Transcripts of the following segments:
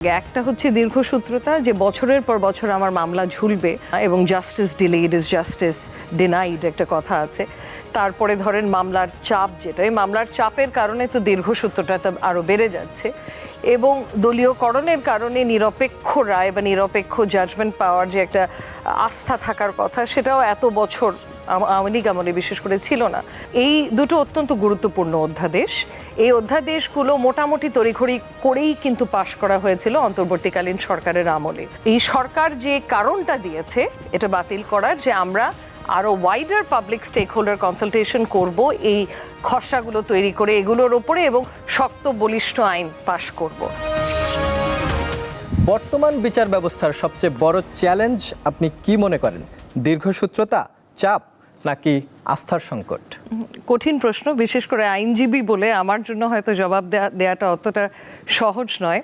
একটা হচ্ছে দীর্ঘসূত্রতা, যে বছরের পর বছর আমার মামলা ঝুলবে এবং justice delayed is justice denied একটা কথা আছে। তারপরে ধরেন মামলার চাপ, যেটা এই মামলার চাপের কারণে তো দীর্ঘসূত্রতা আরও বেড়ে যাচ্ছে এবং দলীয়করণের কারণে নিরপেক্ষ রায় বা নিরপেক্ষ জাজমেন্ট পাওয়ার যে একটা আস্থা থাকার কথা, সেটাও এত বছর আওয়ামী লীগ আমলে বিশেষ করে ছিল না। এই দুটো অত্যন্ত গুরুত্বপূর্ণ অধ্যাদেশ, এই অধ্যাদেশগুলো মোটামুটি তড়িঘড়ি করেই কিন্তু পাশ করা হয়েছিল অন্তর্বর্তীকালীন সরকারের আমলে। এই সরকার যে কারণটা দিয়েছে এটা বাতিল করার, যে আমরা আরও wider public stakeholder consultation করব এই খসড়াগুলো তৈরি করে এগুলোর ওপরে এবং শক্ত বলিষ্ঠ আইন পাশ করব। বর্তমান বিচার ব্যবস্থার সবচেয়ে বড় চ্যালেঞ্জ আপনি কি মনে করেন? দীর্ঘসূত্রতা, চাপ, নাকি আস্থার সংকট? কঠিন প্রশ্ন, বিশেষ করে আইনজীবী বলে আমার জন্য হয়তো জবাব দেওয়াটা অতটা সহজ নয়।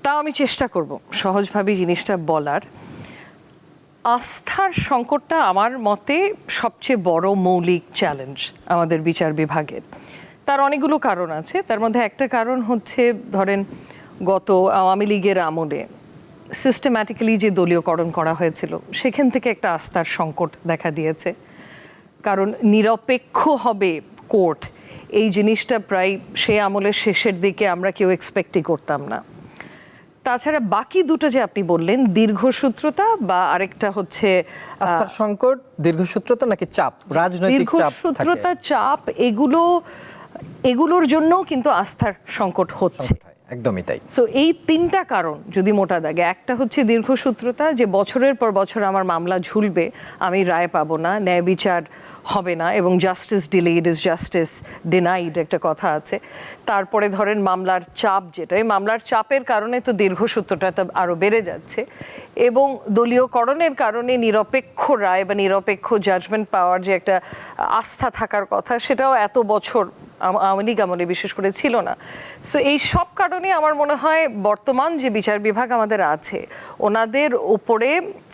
তাও আমি চেষ্টা করব সহজভাবে জিনিসটা বলার। আস্থার সংকটটা আমার মতে সবচেয়ে বড় মৌলিক চ্যালেঞ্জ আমাদের বিচার বিভাগের। তার অনেকগুলো কারণ আছে। তার মধ্যে একটা কারণ হচ্ছে, ধরেন গত আওয়ামী লীগের আমলে সিস্টেম্যাটিক্যালি যে দলীয়করণ করা হয়েছিল, সেখান থেকে একটা আস্থার সংকট দেখা দিয়েছে। কারণ নিরপেক্ষ হবে কোর্ট, এই জিনিসটা প্রায় সে আমলের শেষের দিকে আমরা কেউ এক্সপেক্টই করতাম না। তাছাড়া বাকি দুটো যে আপনি বললেন, দীর্ঘসূত্রতা বা আরেকটা হচ্ছে আস্থার সংকট, দীর্ঘসূত্রতা নাকি চাপ, রাজনৈতিক চাপ? দীর্ঘসূত্রতা, চাপ, এগুলোর জন্য কিন্তু আস্থার সংকট হচ্ছে। একদমই তাই। সো এই তিনটা কারণ যদি মোটা দাগে, একটা হচ্ছে দীর্ঘসূত্রতা, যে বছরের পর বছর আমার মামলা ঝুলবে, আমি রায় পাবো না, ন্যায় বিচার হবে না এবং justice delayed is justice denied একটা কথা আছে। তারপরে ধরেন মামলার চাপ, যেটা এই মামলার চাপের কারণে তো দীর্ঘসূত্রতা আরও বেড়ে যাচ্ছে এবং দলীয়করণের কারণে নিরপেক্ষ রায় বা নিরপেক্ষ জাজমেন্ট পাওয়ার যে একটা আস্থা থাকার কথা, সেটাও এত বছর আওয়ামী লীগ আমলে বিশেষ করে ছিল না। সো এই সব কারণে আমার মনে হয় বর্তমান যে বিচার বিভাগ আমাদের আছে, ওনাদের উপরে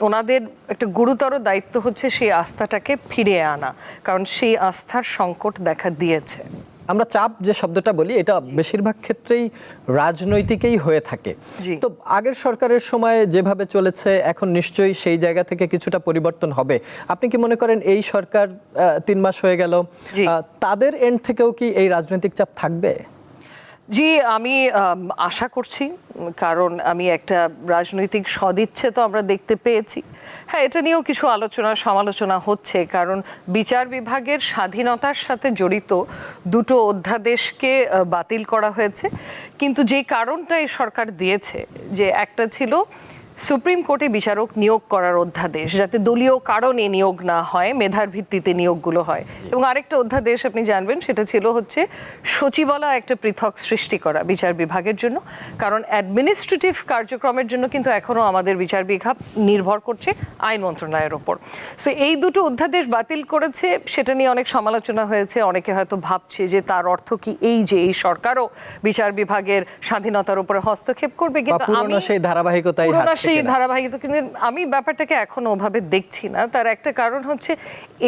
ওনাদের একটা গুরুতর দায়িত্ব হচ্ছে সেই আস্থাটাকে ফিরিয়ে আনা, কারণ সেই আস্থার সংকট দেখা দিয়েছে। আমরা চাপ যে শব্দটা বলি, এটা বেশিরভাগ ক্ষেত্রেই রাজনৈতিকই হয়ে থাকে। তো আগের সরকারের সময় যেভাবে চলেছে, এখন নিশ্চয়ই সেই জায়গা থেকে কিছুটা পরিবর্তন হবে। আপনি কি মনে করেন এই সরকার 3 মাস হয়ে গেল, তাদের এন্ড থেকেও কি এই রাজনৈতিক চাপ থাকবে? জি, আমি আশা করছি, কারণ আমি একটা রাজনৈতিক সদিচ্ছে তো আমরা দেখতে পেয়েছি। হ্যাঁ, এটা নিয়েও কিছু আলোচনা সমালোচনা হচ্ছে, কারণ বিচার বিভাগের স্বাধীনতার সাথে জড়িত দুটো অধ্যাদেশকে বাতিল করা হয়েছে। কিন্তু যে কারণটা এই সরকার দিয়েছে, যে একটা ছিল সুপ্রিম কোর্টে বিচারক নিয়োগ করার অধ্যাদেশ, যাতে দলীয় কারণে নিয়োগ না হয়, মেধার ভিত্তিতে নিয়োগগুলো হয়। এবং আরেকটা অধ্যাদেশ আপনি জানবেন, সেটা ছিল হচ্ছে সচিবালয় একটা পৃথক সৃষ্টি করা বিচার বিভাগের জন্য, কারণ অ্যাডমিনিস্ট্রেটিভ কার্যক্রমের জন্য কিন্তু এখনও আমাদের বিচার বিভাগ নির্ভর করছে আইন মন্ত্রণালয়ের ওপর। সো এই দুটো অধ্যাদেশ বাতিল করেছে, সেটা নিয়ে অনেক সমালোচনা হয়েছে। অনেকে হয়তো ভাবছে যে তার অর্থ কি এই যে এই সরকারও বিচার বিভাগের স্বাধীনতার উপরে হস্তক্ষেপ করবে, কিন্তু সেই ধারাবাহিকতাই কিন্তু আমি ব্যাপারটাকে এখনো ওভাবে দেখছি না। তার একটা কারণ হচ্ছে,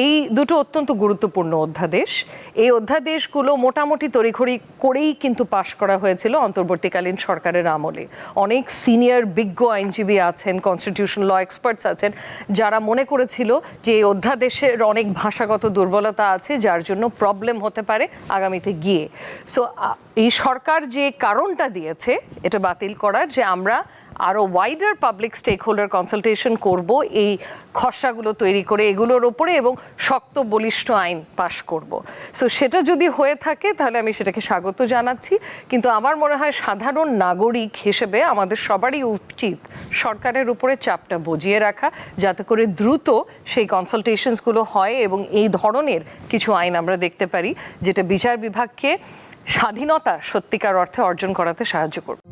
এই দুটো অত্যন্ত গুরুত্বপূর্ণ অধ্যাদেশ, এই অধ্যাদেশগুলো মোটামুটি তড়িঘড়ি করেই কিন্তু পাশ করা হয়েছিল অন্তর্বর্তীকালীন সরকারের আমলে। অনেক সিনিয়র বিজ্ঞ আইনজীবী আছেন, কনস্টিটিউশন ল এক্সপার্টস আছেন, যারা মনে করেছিল যে এই অধ্যাদেশের অনেক ভাষাগত দুর্বলতা আছে, যার জন্য প্রবলেম হতে পারে আগামীতে গিয়ে। সো এই সরকার যে কারণটা দিয়েছে এটা বাতিল করার, যে আমরা আরও wider public stakeholder consultation করব এই খসড়াগুলো তৈরি করে এগুলোর ওপরে এবং শক্ত বলিষ্ঠ আইন পাশ করব। সো সেটা যদি হয়ে থাকে তাহলে আমি সেটাকে স্বাগত জানাচ্ছি। কিন্তু আমার মনে হয় সাধারণ নাগরিক হিসেবে আমাদের সবারই উচিত সরকারের উপরে চাপটা বজিয়ে রাখা, যাতে করে দ্রুত সেই কনসালটেশনসগুলো হয় এবং এই ধরনের কিছু আইন আমরা দেখতে পারি, যেটা বিচার বিভাগকে স্বাধীনতা সত্যিকার অর্থে অর্জন করাতে সাহায্য করবে।